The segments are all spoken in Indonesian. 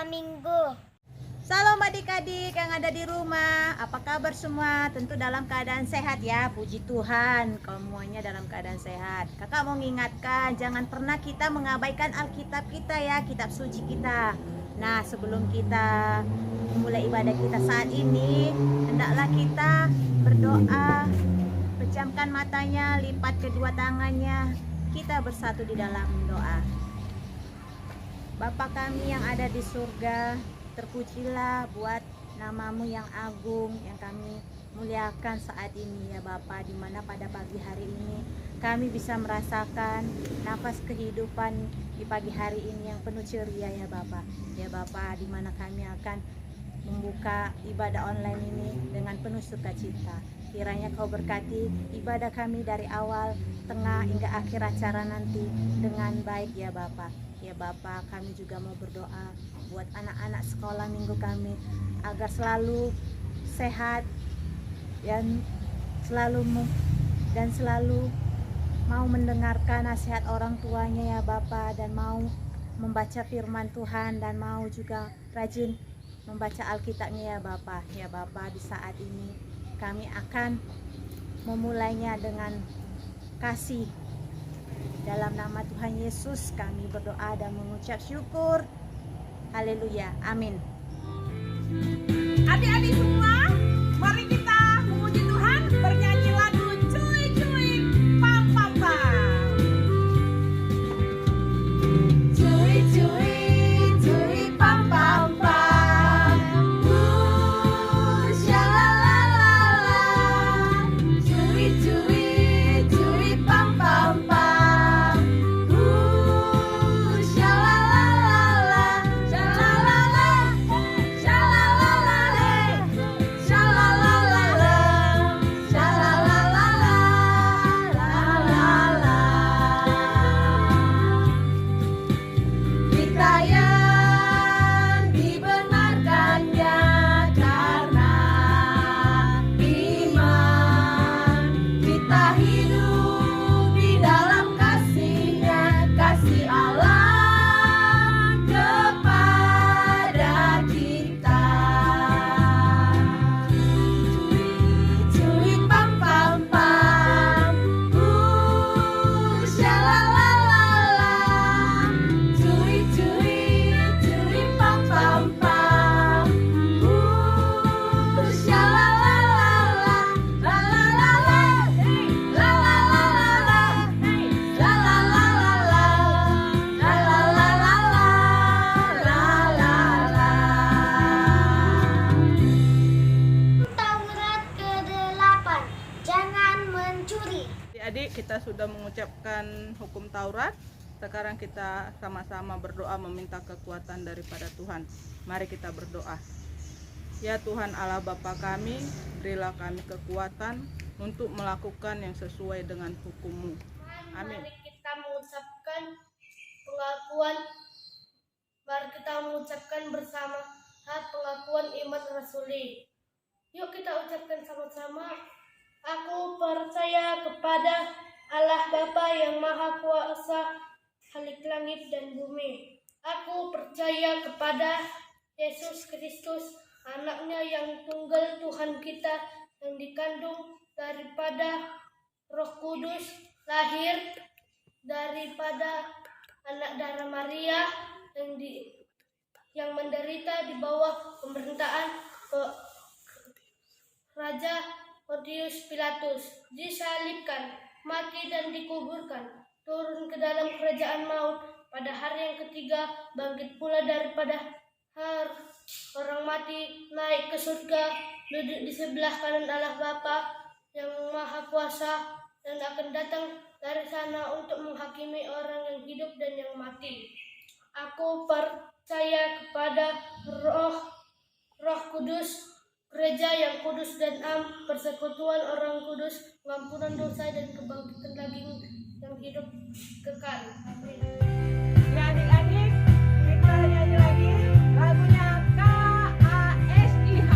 sekolah minggu. Salam adik-adik yang ada di rumah. Apa kabar semua? Tentu dalam keadaan sehat ya. Puji Tuhan, semuanya dalam keadaan sehat. Kakak mau mengingatkan, jangan pernah kita mengabaikan Alkitab kita ya, kitab suci kita. Nah, sebelum kita memulai ibadah kita saat ini, hendaklah kita berdoa, pejamkan matanya, lipat kedua tangannya, kita bersatu di dalam doa. Bapa kami yang ada di surga, terpujilah buat namamu yang agung, yang kami muliakan saat ini ya Bapa, di mana pada pagi hari ini kami bisa merasakan nafas kehidupan di pagi hari ini yang penuh ceria ya Bapa. Ya Bapa, di mana kami akan membuka ibadah online ini dengan penuh sukacita. Kiranya Kau berkati ibadah kami dari awal, tengah hingga akhir acara nanti dengan baik ya Bapa. Ya Bapa, kami juga mau berdoa buat anak-anak sekolah minggu kami agar selalu sehat dan selalu mau mendengarkan nasihat orang tuanya ya Bapa, dan mau membaca firman Tuhan, dan mau juga rajin membaca Alkitabnya ya Bapa. Ya Bapa, di saat ini kami akan memulainya dengan kasih. Dalam nama Tuhan Yesus kami berdoa dan mengucap syukur. Haleluya. Amin. Adik-adik semua, mari kita memuji Tuhan bernyanyi lagu Cuy Cuy Pam Pam Pam. Cuy Cuy Cuy Pam Pam Pam, shalalala. Cuy Cuy Cuy Pam Pam Pam, shalalala. Shalalala, shalalala, shalalala, shalalala, lalala. Kita yang dibenarkannya karena iman, kita hidup di dalam kasih-Nya, kasih Allah kepada kita. Cuy pam pam pam, shalalala. Cuy cuy cuy pam pam pam, shalalala. La la la la, la la la la, la la la la, la la la la, la la la. Taurat ke-8, jangan mencuri. Adik-adik, kita sudah mengucapkan hukum Taurat. Sekarang kita sama-sama berdoa meminta kekuatan daripada Tuhan. Mari kita berdoa. Ya Tuhan Allah Bapa kami, berilah kami kekuatan untuk melakukan yang sesuai dengan hukum-Mu. Amin. Mari kita mengucapkan pengakuan. Mari kita mengucapkan bersama pengakuan iman rasuli. Yuk kita ucapkan sama-sama. Aku percaya kepada Allah Bapa yang Maha Kuasa, Khalik langit dan bumi. Aku percaya kepada Yesus Kristus, anaknya yang tunggal Tuhan kita, yang dikandung daripada Roh Kudus, lahir daripada anak darah Maria, yang menderita di bawah pemerintahan Raja Pontius Pilatus, disalibkan, mati dan dikuburkan, turun ke dalam kerajaan maut, pada hari yang ketiga bangkit pula daripada orang mati, naik ke surga, duduk di sebelah kanan Allah Bapa yang Maha Kuasa, dan akan datang dari sana untuk menghakimi orang yang hidup dan yang mati. Aku percaya kepada Roh Kudus, gereja yang kudus dan persekutuan orang kudus, pengampunan dosa dan kebangkitan lagi yang hidup kekal. Amin. Ya adik-adik, kita nyanyi lagi lagunya KASIH.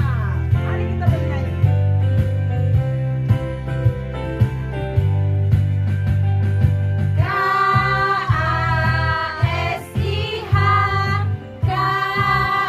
Mari kita bernyanyi. KASIH, KASIH.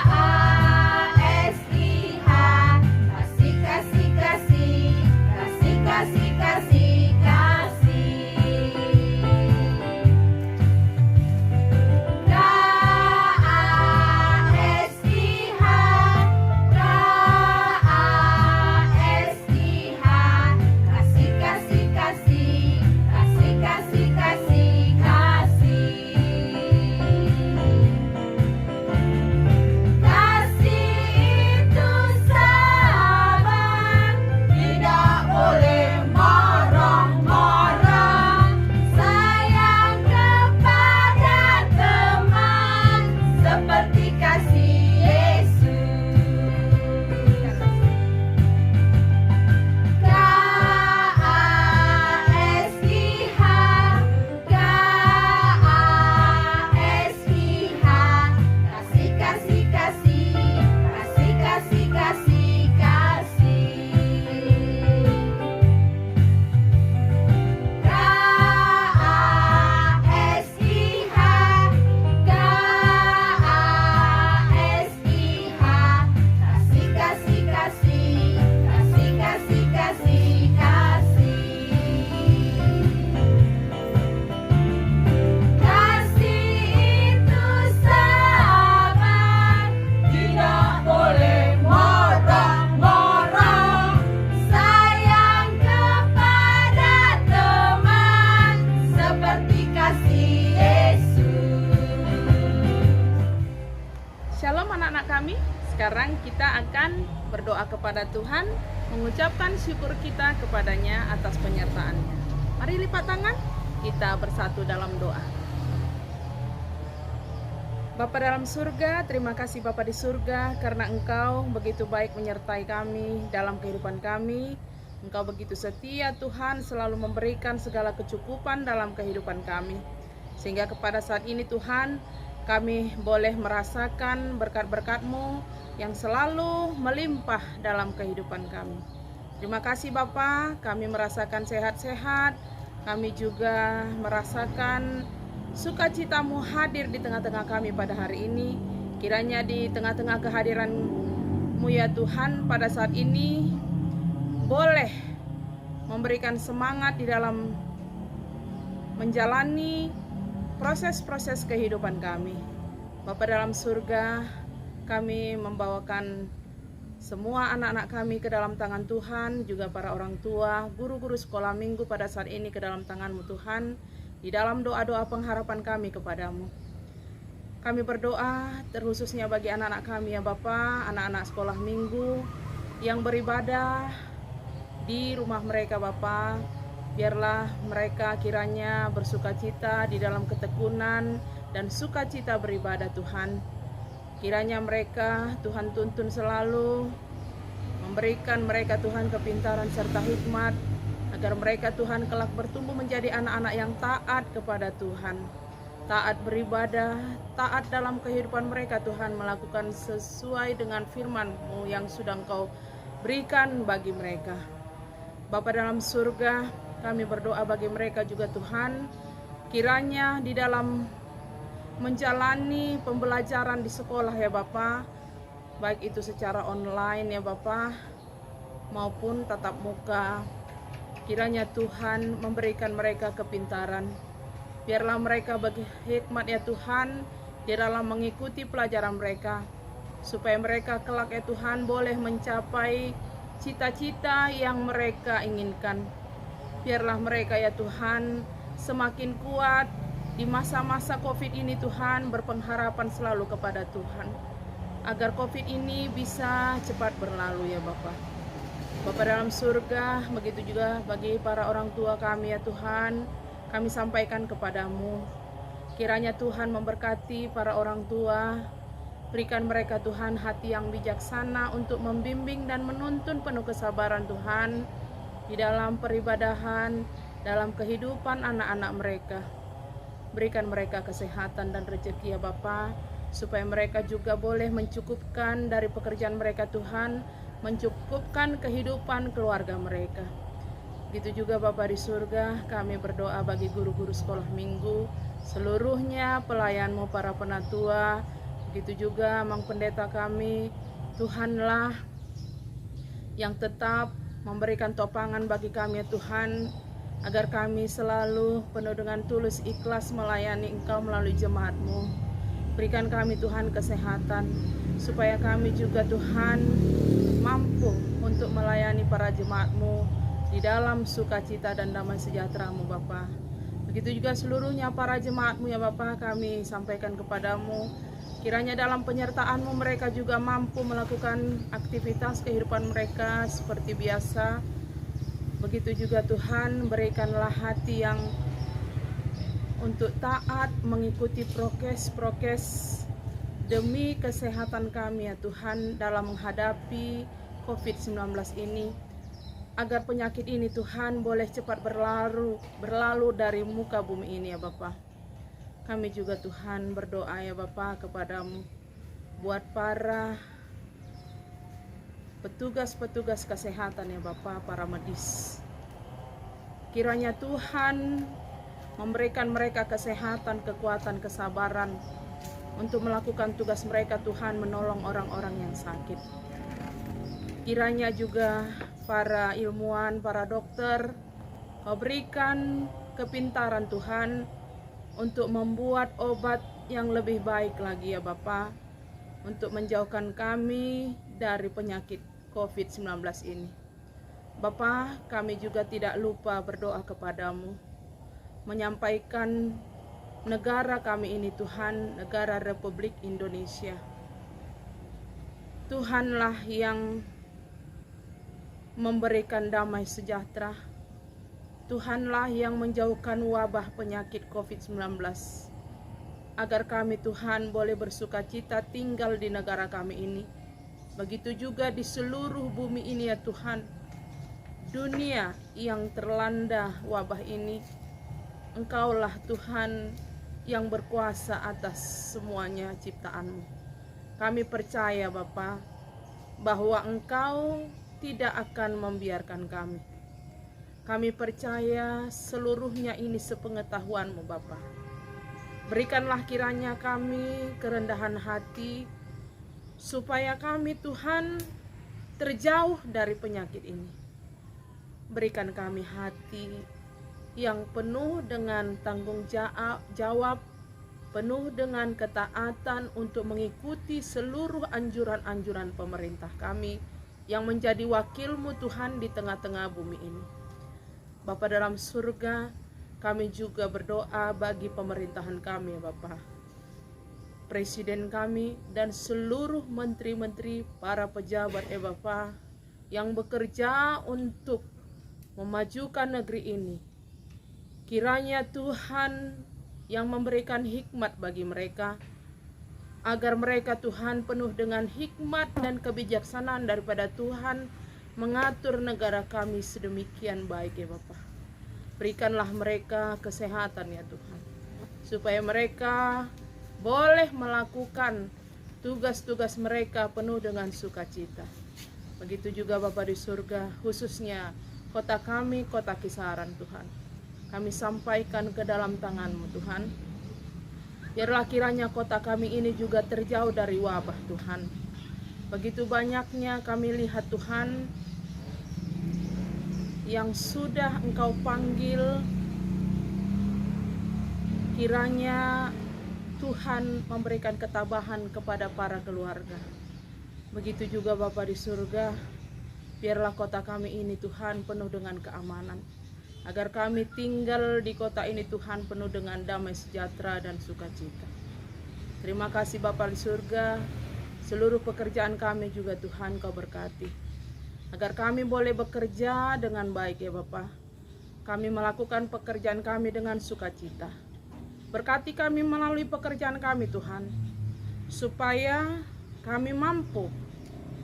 Shalom anak-anak kami. Sekarang kita akan berdoa kepada Tuhan, mengucapkan syukur kita kepadanya atas penyertaannya. Mari lipat tangan, kita bersatu dalam doa. Bapa dalam surga, terima kasih Bapa di surga karena Engkau begitu baik menyertai kami dalam kehidupan kami. Engkau begitu setia Tuhan, selalu memberikan segala kecukupan dalam kehidupan kami. Sehingga kepada saat ini Tuhan, kami boleh merasakan berkat-berkat-Mu yang selalu melimpah dalam kehidupan kami. Terima kasih Bapa, kami merasakan sehat-sehat, kami juga merasakan sukacita-Mu hadir di tengah-tengah kami pada hari ini. Kiranya di tengah-tengah kehadiran-Mu ya Tuhan, pada saat ini boleh memberikan semangat di dalam menjalani proses-proses kehidupan kami. Bapa dalam surga, kami membawakan semua anak-anak kami ke dalam tangan Tuhan, juga para orang tua, guru-guru sekolah minggu pada saat ini ke dalam tangan-Mu Tuhan, di dalam doa-doa pengharapan kami kepadamu. Kami berdoa terkhususnya bagi anak-anak kami ya Bapa, anak-anak sekolah minggu yang beribadah di rumah mereka Bapa. Biarlah mereka kiranya bersukacita di dalam ketekunan dan sukacita beribadah Tuhan. Kiranya mereka Tuhan tuntun selalu, memberikan mereka Tuhan kepintaran serta hikmat, agar mereka Tuhan kelak bertumbuh menjadi anak-anak yang taat kepada Tuhan. Taat beribadah, taat dalam kehidupan mereka Tuhan, melakukan sesuai dengan firman-Mu yang sudah Engkau berikan bagi mereka. Bapa dalam surga, kami berdoa bagi mereka juga Tuhan, kiranya di dalam menjalani pembelajaran di sekolah ya Bapa, baik itu secara online ya Bapa, maupun tatap muka, kiranya Tuhan memberikan mereka kepintaran. Biarlah mereka bagi hikmat ya Tuhan, di dalam mengikuti pelajaran mereka, supaya mereka kelak ya Tuhan boleh mencapai cita-cita yang mereka inginkan. Biarlah mereka ya Tuhan semakin kuat di masa-masa COVID ini Tuhan, berpengharapan selalu kepada Tuhan, agar COVID ini bisa cepat berlalu ya Bapa. Bapa dalam surga, begitu juga bagi para orang tua kami ya Tuhan, kami sampaikan kepadamu. Kiranya Tuhan memberkati para orang tua, berikan mereka Tuhan hati yang bijaksana untuk membimbing dan menuntun penuh kesabaran Tuhan, di dalam peribadahan, dalam kehidupan anak-anak mereka. Berikan mereka kesehatan dan rezeki ya Bapa, supaya mereka juga boleh mencukupkan dari pekerjaan mereka Tuhan, mencukupkan kehidupan keluarga mereka. Begitu juga Bapa di surga, kami berdoa bagi guru-guru sekolah minggu, seluruhnya pelayan-Mu para penatua, begitu juga Mang Pendeta kami, Tuhanlah yang tetap memberikan topangan bagi kami ya Tuhan, agar kami selalu penuh dengan tulus ikhlas melayani Engkau melalui jemaat-Mu. Berikan kami Tuhan kesehatan, supaya kami juga Tuhan mampu untuk melayani para jemaat-Mu di dalam sukacita dan damai sejahtera-Mu Bapa. Begitu juga seluruhnya para jemaat-Mu ya Bapa, kami sampaikan kepadamu, kiranya dalam penyertaan-Mu mereka juga mampu melakukan aktivitas kehidupan mereka seperti biasa. Begitu juga Tuhan, berikanlah hati yang untuk taat mengikuti prokes-prokes demi kesehatan kami ya Tuhan dalam menghadapi COVID-19 ini, agar penyakit ini Tuhan boleh cepat berlalu dari muka bumi ini ya Bapa. Kami juga Tuhan berdoa ya Bapa kepadamu, buat para petugas-petugas kesehatan ya Bapa, para medis. Kiranya Tuhan memberikan mereka kesehatan, kekuatan, kesabaran untuk melakukan tugas mereka Tuhan, menolong orang-orang yang sakit. Kiranya juga para ilmuwan, para dokter, Kau berikan kepintaran Tuhan untuk membuat obat yang lebih baik lagi ya Bapa, untuk menjauhkan kami dari penyakit COVID-19 ini. Bapa, kami juga tidak lupa berdoa kepadamu, menyampaikan negara kami ini Tuhan, negara Republik Indonesia. Tuhanlah yang memberikan damai sejahtera. Tuhanlah yang menjauhkan wabah penyakit COVID-19. Agar kami Tuhan boleh bersukacita tinggal di negara kami ini. Begitu juga di seluruh bumi ini ya Tuhan. Dunia yang terlanda wabah ini, Engkaulah Tuhan yang berkuasa atas semuanya ciptaan-Mu. Kami percaya Bapa bahwa Engkau tidak akan membiarkan kami. Kami percaya seluruhnya ini sepengetahuan-Mu Bapa. Berikanlah kiranya kami kerendahan hati, supaya kami Tuhan terjauh dari penyakit ini. Berikan kami hati yang penuh dengan tanggung jawab, penuh dengan ketaatan untuk mengikuti seluruh anjuran-anjuran pemerintah kami yang menjadi wakil-Mu Tuhan di tengah-tengah bumi ini. Bapa dalam surga, kami juga berdoa bagi pemerintahan kami ya Bapa. Presiden kami dan seluruh menteri-menteri, para pejabat ya Bapa, yang bekerja untuk memajukan negeri ini. Kiranya Tuhan yang memberikan hikmat bagi mereka, agar mereka Tuhan penuh dengan hikmat dan kebijaksanaan daripada Tuhan mengatur negara kami sedemikian baik ya Bapa. Berikanlah mereka kesehatan ya Tuhan, supaya mereka boleh melakukan tugas-tugas mereka penuh dengan sukacita. Begitu juga Bapa di surga, khususnya kota kami, kota Kisaran Tuhan. Kami sampaikan ke dalam tangan-Mu Tuhan. Biarlah kiranya kota kami ini juga terjauh dari wabah Tuhan. Begitu banyaknya kami lihat Tuhan yang sudah Engkau panggil. Kiranya Tuhan memberikan ketabahan kepada para keluarga. Begitu juga Bapa di surga, biarlah kota kami ini Tuhan penuh dengan keamanan. Agar kami tinggal di kota ini Tuhan penuh dengan damai sejahtera dan sukacita. Terima kasih Bapa di surga, seluruh pekerjaan kami juga Tuhan Kau berkati. Agar kami boleh bekerja dengan baik ya Bapa. Kami melakukan pekerjaan kami dengan sukacita. Berkati kami melalui pekerjaan kami Tuhan, supaya kami mampu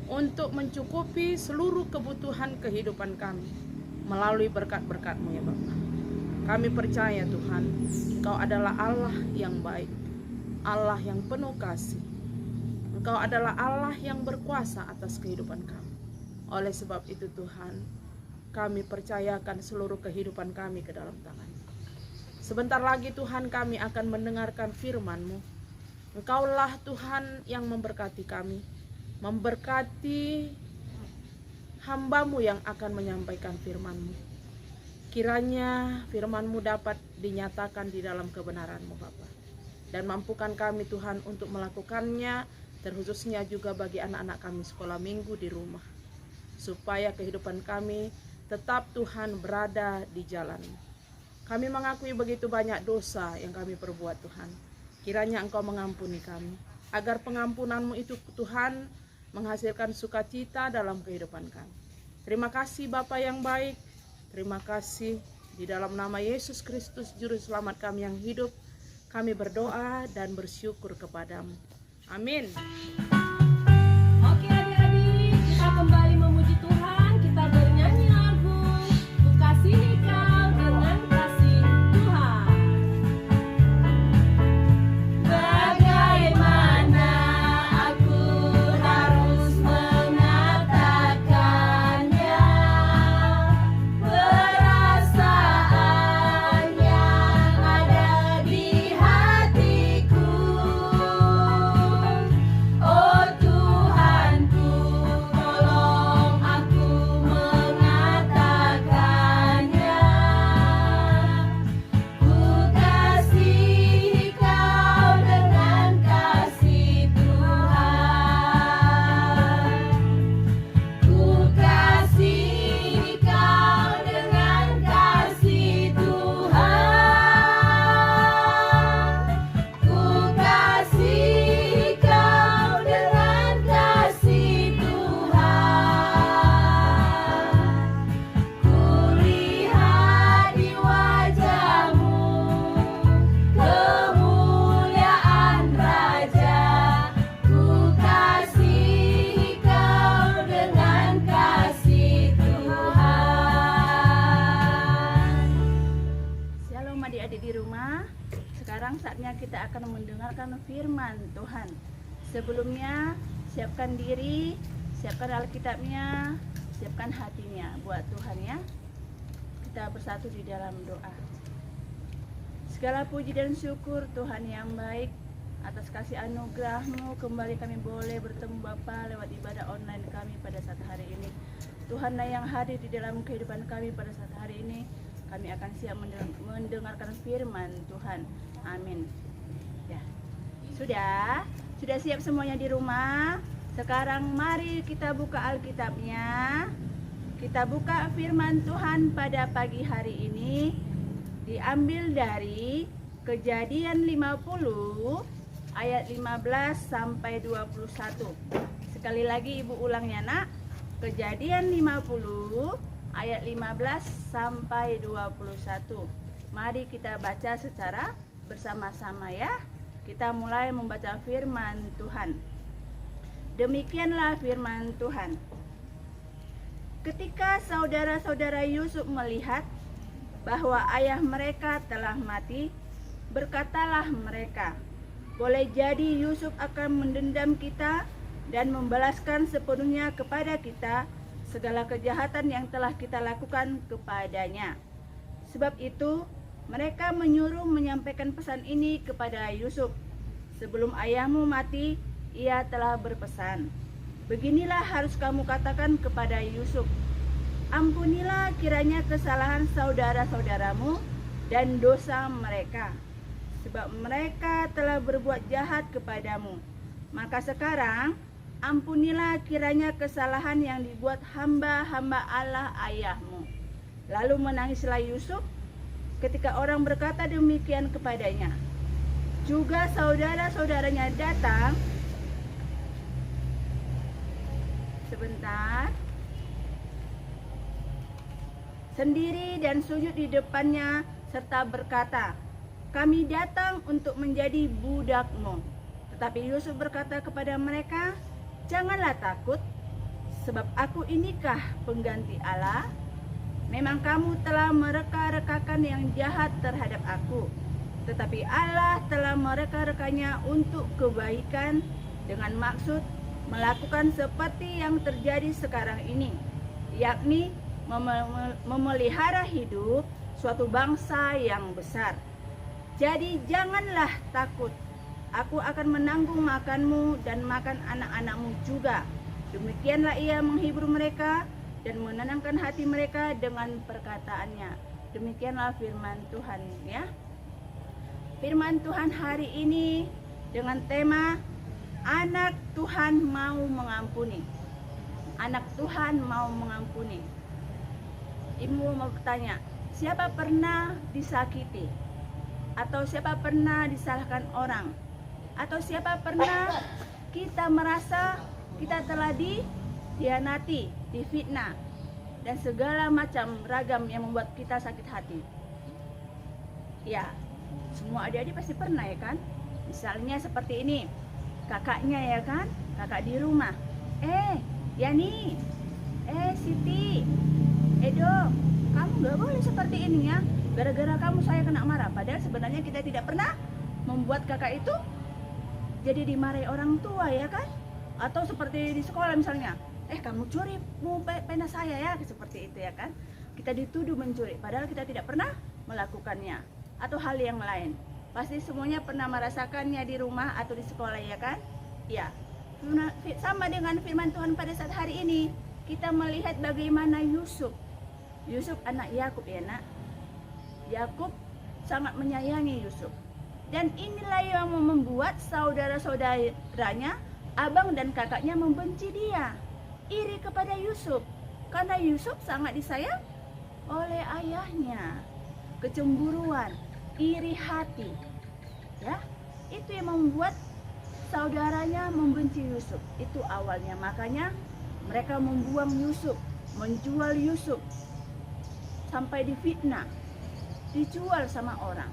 untuk mencukupi seluruh kebutuhan kehidupan kami melalui berkat-berkat-Mu ya Bapa. Kami percaya Tuhan, Engkau adalah Allah yang baik, Allah yang penuh kasih. Engkau adalah Allah yang berkuasa atas kehidupan kami. Oleh sebab itu Tuhan, kami percayakan seluruh kehidupan kami ke dalam tangan-Mu. Sebentar lagi Tuhan kami akan mendengarkan firman-Mu. Engkaulah Tuhan yang memberkati kami, memberkati hamba-Mu yang akan menyampaikan firman-Mu. Kiranya firman-Mu dapat dinyatakan di dalam kebenaran-Mu Bapa. Dan mampukan kami Tuhan untuk melakukannya, terkhususnya juga bagi anak-anak kami sekolah minggu di rumah. Supaya kehidupan kami tetap Tuhan berada di jalan. Kami mengakui begitu banyak dosa yang kami perbuat Tuhan. Kiranya Engkau mengampuni kami. Agar pengampunan-Mu itu Tuhan menghasilkan sukacita dalam kehidupan kami. Terima kasih Bapa yang baik. Terima kasih di dalam nama Yesus Kristus Juru Selamat kami yang hidup. Kami berdoa dan bersyukur kepadamu. Amin. Oke adik-adik, kita kembali memuji Tuhan. Kita bernyanyi lagu Ku Kasihi Kau dengan Kasih Tuhan. Bagaimana aku harus mengatakannya, perasaan yang ada di hatiku. Oh kita akan mendengarkan firman Tuhan. Sebelumnya, siapkan diri, siapkan Alkitabnya, siapkan hatinya buat Tuhan ya. Kita bersatu di dalam doa. Segala puji dan syukur Tuhan yang baik, atas kasih anugerah-Mu kembali kami boleh bertemu Bapa lewat ibadah online kami pada saat hari ini. Tuhanlah yang hadir di dalam kehidupan kami pada saat hari ini. Kami akan siap mendengarkan firman Tuhan. Amin. Ya. Sudah siap semuanya di rumah? Sekarang mari kita buka Alkitabnya. Kita buka firman Tuhan pada pagi hari ini. Diambil dari Kejadian 50 ayat 15 sampai 21. Sekali lagi Ibu ulangnya nak. Kejadian 50 ayat 15 sampai 21. Mari kita baca secara bersama-sama ya. Kita mulai membaca firman Tuhan. Demikianlah firman Tuhan. Ketika saudara-saudara Yusuf melihat bahwa ayah mereka telah mati, berkatalah mereka, boleh jadi Yusuf akan mendendam kita dan membalaskan sepenuhnya kepada kita segala kejahatan yang telah kita lakukan kepadanya. Sebab itu mereka menyuruh menyampaikan pesan ini kepada Yusuf. Sebelum ayahmu mati, ia telah berpesan, beginilah harus kamu katakan kepada Yusuf, ampunilah kiranya kesalahan saudara-saudaramu dan dosa mereka, sebab mereka telah berbuat jahat kepadamu. Maka sekarang ampunilah kiranya kesalahan yang dibuat hamba-hamba Allah ayahmu. Lalu menangislah Yusuf ketika orang berkata demikian kepadanya. Juga saudara-saudaranya datang. Sebentar. Sendiri dan sujud di depannya serta berkata, kami datang untuk menjadi budakmu. Tetapi Yusuf berkata kepada mereka, janganlah takut, sebab aku inikah pengganti Allah. Memang kamu telah mereka-rekakan yang jahat terhadap aku, tetapi Allah telah mereka-rekanya untuk kebaikan dengan maksud melakukan seperti yang terjadi sekarang ini, yakni memelihara hidup suatu bangsa yang besar. Jadi janganlah takut. Aku akan menanggung makanmu dan makan anak-anakmu juga. Demikianlah ia menghibur mereka dan menenangkan hati mereka dengan perkataannya. Demikianlah firman Tuhan ya. Firman Tuhan hari ini dengan tema anak Tuhan mau mengampuni. Anak Tuhan mau mengampuni. Ibu mau bertanya, siapa pernah disakiti? Atau siapa pernah disalahkan orang? Atau siapa pernah kita merasa kita telah dikhianati, difitnah, dan segala macam ragam yang membuat kita sakit hati? Ya, semua adik-adik pasti pernah ya kan? Misalnya seperti ini, kakaknya ya kan, kakak di rumah, Yani, Siti, Edo, kamu gak boleh seperti ini ya, gara-gara kamu saya kena marah. Padahal sebenarnya kita tidak pernah membuat kakak itu jadi dimarahi orang tua ya kan? Atau seperti di sekolah misalnya, kamu curi pena saya ya, seperti itu ya kan? Kita dituduh mencuri, padahal kita tidak pernah melakukannya. Atau hal yang lain, pasti semuanya pernah merasakannya di rumah atau di sekolah ya kan? Ya, sama dengan firman Tuhan pada saat hari ini. Kita melihat bagaimana Yusuf anak Yakub ya nak. Yakub sangat menyayangi Yusuf. Dan inilah yang membuat saudara-saudaranya, abang dan kakaknya membenci dia, iri kepada Yusuf. Karena Yusuf sangat disayang oleh ayahnya. Kecemburuan, iri hati. Ya, itu yang membuat saudaranya membenci Yusuf. Itu awalnya, makanya mereka membuang Yusuf, menjual Yusuf, sampai difitnah, dijual sama orang.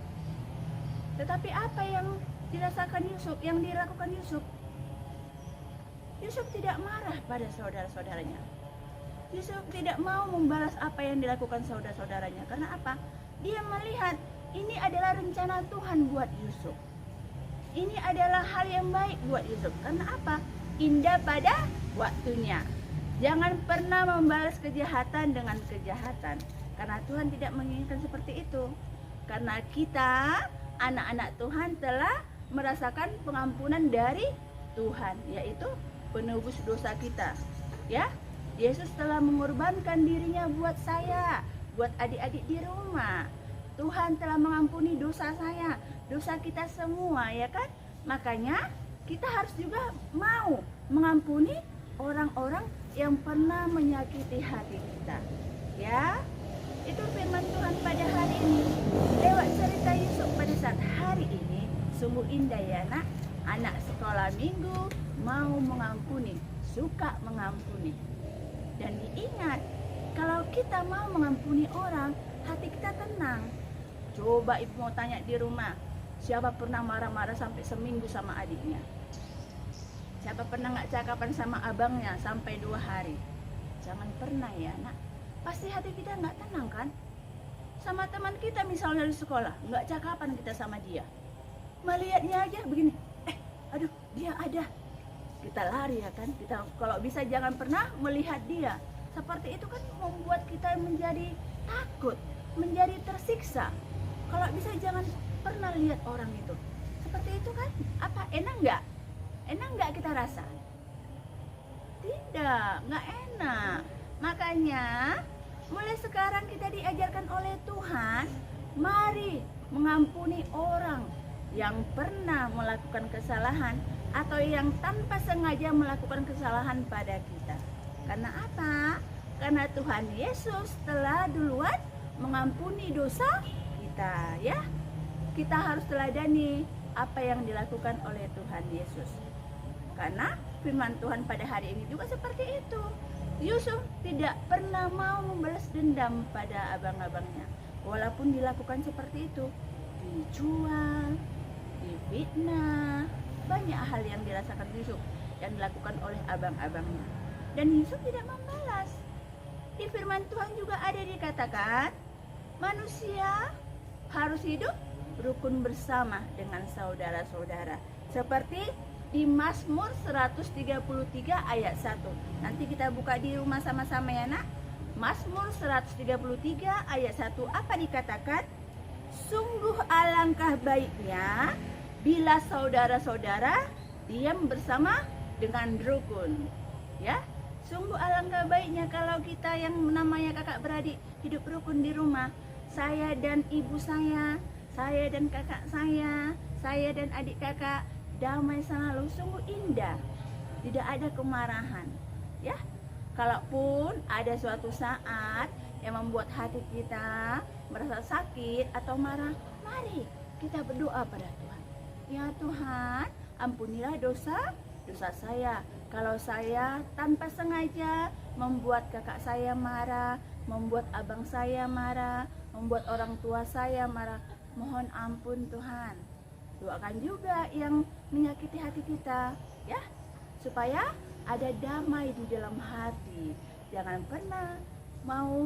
Tetapi apa yang dirasakan Yusuf, yang dilakukan Yusuf? Yusuf tidak marah pada saudara-saudaranya. Yusuf tidak mau membalas apa yang dilakukan saudara-saudaranya. Karena apa? Dia melihat ini adalah rencana Tuhan buat Yusuf. ini adalah hal yang baik buat Yusuf. Karena apa? Indah pada waktunya. Jangan pernah membalas kejahatan dengan kejahatan. Karena Tuhan tidak menginginkan seperti itu. Karena kita, anak-anak Tuhan, telah merasakan pengampunan dari Tuhan, yaitu penebus dosa kita. Ya, Yesus telah mengorbankan dirinya buat saya, buat adik-adik di rumah. Tuhan telah mengampuni dosa saya, dosa kita semua, ya kan? Makanya kita harus juga mau mengampuni orang-orang yang pernah menyakiti hati kita. Ya, itu firman Tuhan pada hari ini. Lewat cerita Yusuf pada saat hari ini, sungguh indah ya nak. Anak sekolah minggu mau mengampuni, suka mengampuni. Dan diingat, kalau kita mau mengampuni orang, hati kita tenang. Coba ibu mau tanya di rumah, siapa pernah marah-marah sampai seminggu sama adiknya? Siapa pernah nggak cakapan sama abangnya sampai 2 hari? Jangan pernah ya nak. Pasti hati kita nggak tenang kan? Sama teman kita misalnya di sekolah, nggak cakapan kita sama dia. Melihatnya aja begini, aduh dia ada. Kita lari ya kan? Kita kalau bisa jangan pernah melihat dia. Seperti itu kan membuat kita menjadi takut, menjadi tersiksa. Kalau bisa jangan pernah lihat orang itu. Seperti itu kan? Apa enak nggak? Enak nggak kita rasa? Tidak, nggak enak. Makanya mulai sekarang kita diajarkan oleh Tuhan, mari mengampuni orang yang pernah melakukan kesalahan atau yang tanpa sengaja melakukan kesalahan pada kita. Karena apa? Karena Tuhan Yesus telah duluan mengampuni dosa kita, ya. Kita harus teladani apa yang dilakukan oleh Tuhan Yesus. Karena firman Tuhan pada hari ini juga seperti itu. Yusuf tidak pernah mau membalas dendam pada abang-abangnya. Walaupun dilakukan seperti itu, dijual, difitnah, banyak hal yang dirasakan Yusuf yang dilakukan oleh abang-abangnya. Dan Yusuf tidak membalas. Di firman Tuhan juga ada dikatakan, manusia harus hidup rukun bersama dengan saudara-saudara. Seperti di Mazmur 133 ayat 1. Nanti kita buka di rumah sama-sama ya nak. Mazmur 133 ayat 1, apa dikatakan? Sungguh alangkah baiknya bila saudara-saudara diam bersama dengan rukun. Ya, sungguh alangkah baiknya kalau kita yang namanya kakak beradik hidup rukun di rumah. Saya dan ibu saya dan kakak saya dan adik kakak damai selalu, sungguh indah. Tidak ada kemarahan. Ya, kalaupun ada suatu saat yang membuat hati kita merasa sakit atau marah, mari kita berdoa pada Tuhan. Ya Tuhan, ampunilah dosa saya. Kalau saya tanpa sengaja membuat kakak saya marah, membuat abang saya marah, membuat orang tua saya marah, mohon ampun Tuhan. Doakan juga yang menyakiti hati kita, ya, supaya ada damai di dalam hati. Jangan pernah mau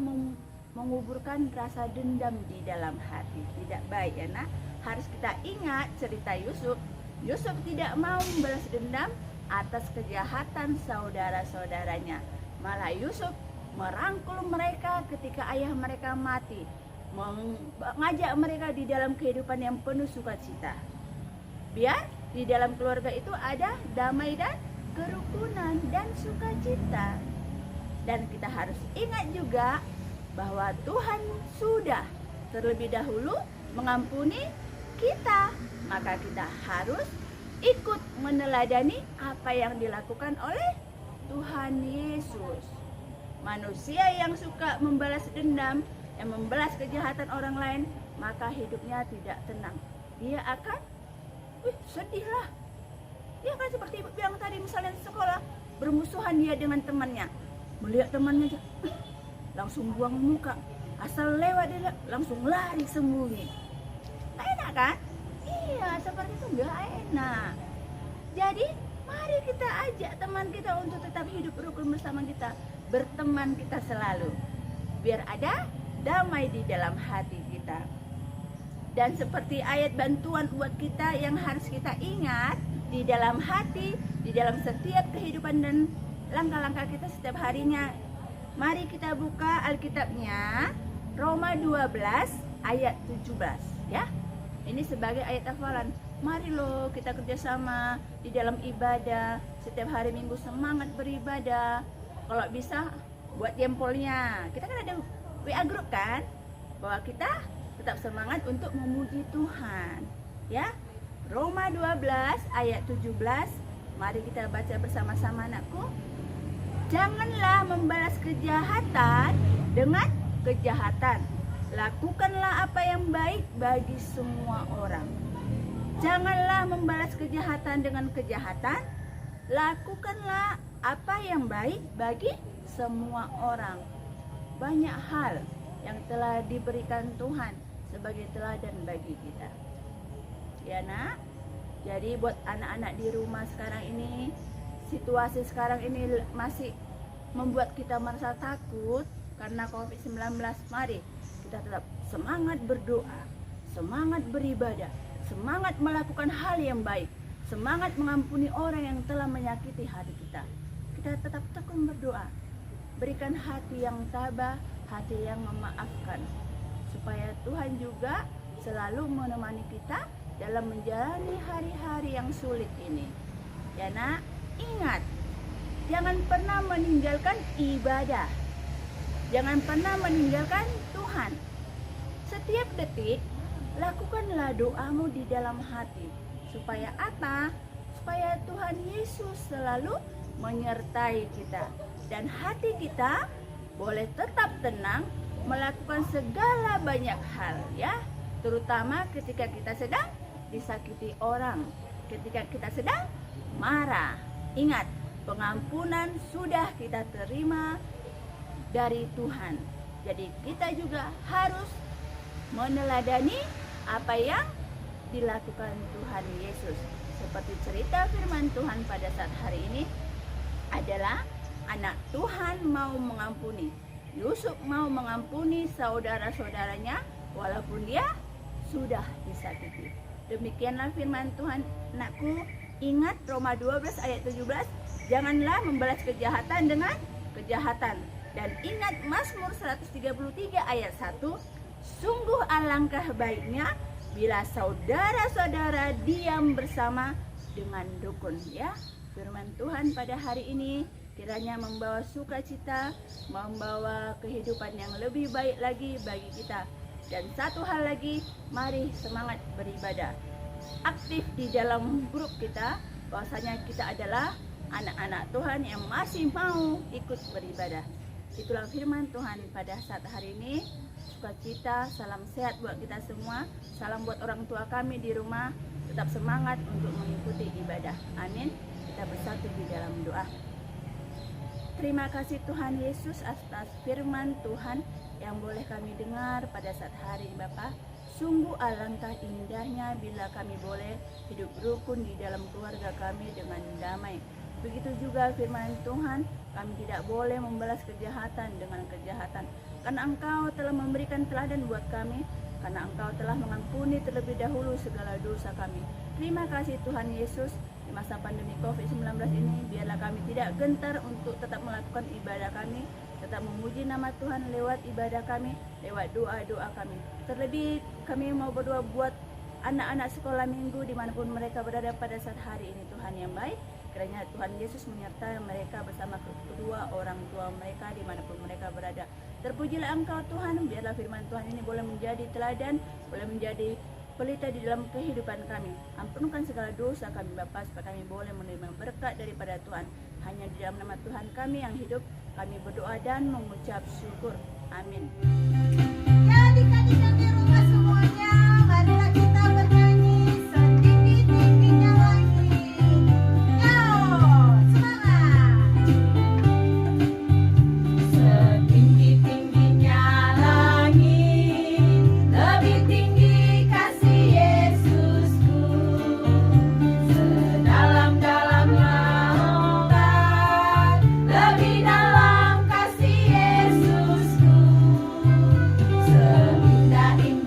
menguburkan rasa dendam di dalam hati. Tidak baik ya nak. Harus kita ingat cerita Yusuf. Yusuf tidak mau membalas dendam atas kejahatan saudara-saudaranya. Malah Yusuf merangkul mereka ketika ayah mereka mati, mengajak mereka di dalam kehidupan yang penuh sukacita. Biar di dalam keluarga itu ada damai dan kerukunan dan sukacita. Dan kita harus ingat juga bahwa Tuhan sudah terlebih dahulu mengampuni kita. Maka kita harus ikut meneladani apa yang dilakukan oleh Tuhan Yesus. Manusia yang suka membalas dendam, yang membalas kejahatan orang lain, maka hidupnya tidak tenang. Dia akan sedih lah. Dia kan seperti ibu bilang tadi, misalnya di sekolah bermusuhan dia dengan temannya, melihat temannya aja langsung buang muka, asal lewat dia langsung lari sembunyi. Gak enak kan? Iya, seperti itu gak enak. Jadi mari kita ajak teman kita untuk tetap hidup rukun bersama kita, berteman kita selalu, biar ada damai di dalam hati kita. Dan seperti ayat bantuan buat kita yang harus kita ingat di dalam hati, di dalam setiap kehidupan dan langkah-langkah kita setiap harinya. Mari kita buka Alkitabnya, Roma 12 ayat 17 ya. Ini sebagai ayat hafalan. Mari loh kita kerjasama di dalam ibadah. Setiap hari Minggu semangat beribadah. Kalau bisa buat jempolnya. Kita kan ada WA group kan, bahwa kita tetap semangat untuk memuji Tuhan ya. Roma 12 ayat 17. Mari kita baca bersama-sama anakku. Janganlah membalas kejahatan dengan kejahatan. Lakukanlah apa yang baik bagi semua orang. Janganlah membalas kejahatan dengan kejahatan. Lakukanlah apa yang baik bagi semua orang. Banyak hal yang telah diberikan Tuhan sebagai teladan bagi kita. Ya nak, jadi buat anak-anak di rumah sekarang ini, situasi sekarang ini masih membuat kita merasa takut karena COVID-19. Mari kita tetap semangat berdoa, semangat beribadah, semangat melakukan hal yang baik, semangat mengampuni orang yang telah menyakiti hati kita. Kita tetap tekun berdoa, berikan hati yang tabah, hati yang memaafkan, supaya Tuhan juga selalu menemani kita dalam menjalani hari-hari yang sulit ini. Ya nak, ingat, jangan pernah meninggalkan ibadah. Jangan pernah meninggalkan Tuhan. Setiap detik, lakukanlah doamu di dalam hati. Supaya apa? Supaya Tuhan Yesus selalu menyertai kita. Dan hati kita boleh tetap tenang melakukan segala banyak hal ya. Terutama ketika kita sedang disakiti orang, ketika kita sedang marah. Ingat, pengampunan sudah kita terima dari Tuhan. Jadi kita juga harus meneladani apa yang dilakukan Tuhan Yesus. Seperti cerita firman Tuhan pada saat hari ini adalah anak Tuhan mau mengampuni. Yusuf mau mengampuni saudara-saudaranya walaupun dia sudah disakiti. Demikianlah firman Tuhan, anakku. Ingat Roma 12 ayat 17, janganlah membalas kejahatan dengan kejahatan. Dan ingat Mazmur 133 ayat 1, sungguh alangkah baiknya bila saudara-saudara diam bersama dengan rukun ya. Firman Tuhan pada hari ini kiranya membawa sukacita, membawa kehidupan yang lebih baik lagi bagi kita. Dan satu hal lagi, mari semangat beribadah. Aktif di dalam grup kita, bahwasanya kita adalah anak-anak Tuhan yang masih mau ikut beribadah. Itulah firman Tuhan pada saat hari ini. Sukacita, salam sehat buat kita semua. Salam buat orang tua kami di rumah. Tetap semangat untuk mengikuti ibadah. Amin. Kita bersatu di dalam doa. Terima kasih Tuhan Yesus atas firman Tuhan yang boleh kami dengar pada saat hari ini Bapa. Sungguh alangkah indahnya bila kami boleh hidup rukun di dalam keluarga kami dengan damai. Begitu juga firman Tuhan, kami tidak boleh membalas kejahatan dengan kejahatan. Karena Engkau telah memberikan teladan buat kami, karena Engkau telah mengampuni terlebih dahulu segala dosa kami. Terima kasih Tuhan Yesus. Di masa pandemi COVID-19 ini, biarlah kami tidak gentar untuk tetap melakukan ibadah kami, tetap memuji nama Tuhan lewat ibadah kami, lewat doa-doa kami. Terlebih kami mau berdoa buat anak-anak sekolah minggu dimanapun mereka berada pada saat hari ini. Tuhan yang baik, kiranya Tuhan Yesus menyertai mereka bersama kedua orang tua mereka dimanapun mereka berada. Terpujilah Engkau Tuhan, biarlah firman Tuhan ini boleh menjadi teladan, boleh menjadi pelita di dalam kehidupan kami. Ampunkan segala dosa kami Bapa, supaya kami boleh menerima berkat daripada Tuhan. Hanya di dalam nama Tuhan kami yang hidup, kami berdoa dan mengucap syukur. Amin. Ya adik-adik yang di rumah semuanya, marilah kita bernyanyi setinggi-tingginya lagi. Yo, semangat. Setinggi-tingginya langit, lebih tinggi kasih Yesusku. Sedalam-dalamnya ombak, lebih dalam kasih Yesusku. Seindah-indah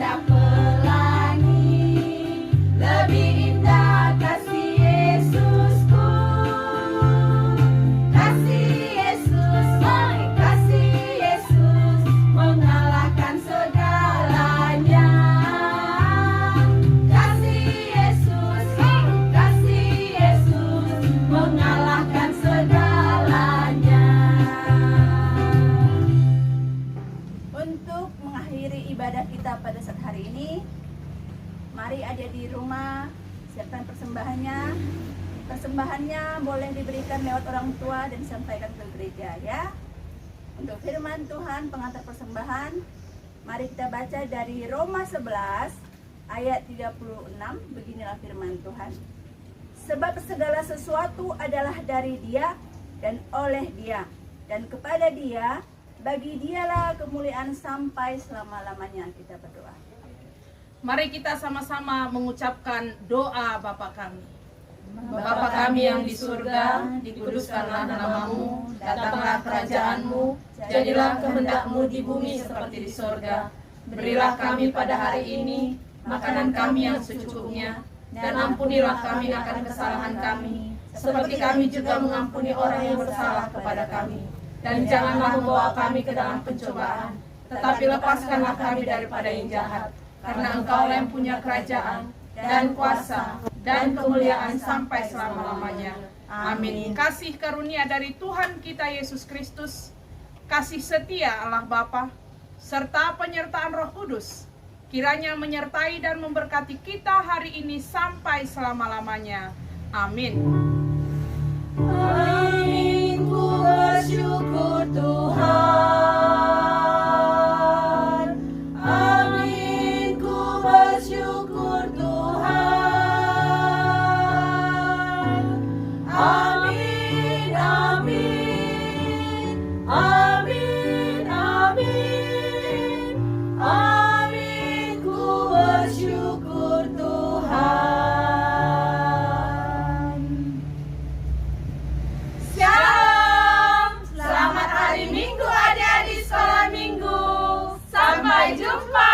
Persembahannya boleh diberikan lewat orang tua dan disampaikan ke gereja ya. Untuk firman Tuhan pengantar persembahan, mari kita baca dari Roma 11 ayat 36. Beginilah firman Tuhan. Sebab segala sesuatu adalah dari Dia dan oleh Dia, dan kepada Dia, bagi Dialah kemuliaan sampai selama-lamanya. Kita berdoa. Mari kita sama-sama mengucapkan doa Bapa kami. Bapa kami yang di surga, dikuduskanlah namamu, datanglah kerajaanmu, jadilah kehendak-mu di bumi seperti di surga. Berilah kami pada hari ini makanan kami yang secukupnya, dan ampunilah kami akan kesalahan kami, seperti kami juga mengampuni orang yang bersalah kepada kami. Dan janganlah membawa kami ke dalam pencobaan, tetapi lepaskanlah kami daripada yang jahat. Karena Engkau yang punya kerajaan, dan kuasa, dan kemuliaan sampai selama-lamanya. Amin. Kasih karunia dari Tuhan kita Yesus Kristus, kasih setia Allah Bapa, serta penyertaan Roh Kudus, kiranya menyertai dan memberkati kita hari ini sampai selama-lamanya. Amin. Amin. Ku bersyukur Tuhan. Amin. Ku bersyukur Tuhan. Amin. Amin. Amin. Amin. Amin. Ku bersyukur Tuhan. Shalom. Selamat hari Minggu adik-adik sekolah minggu. Sampai jumpa.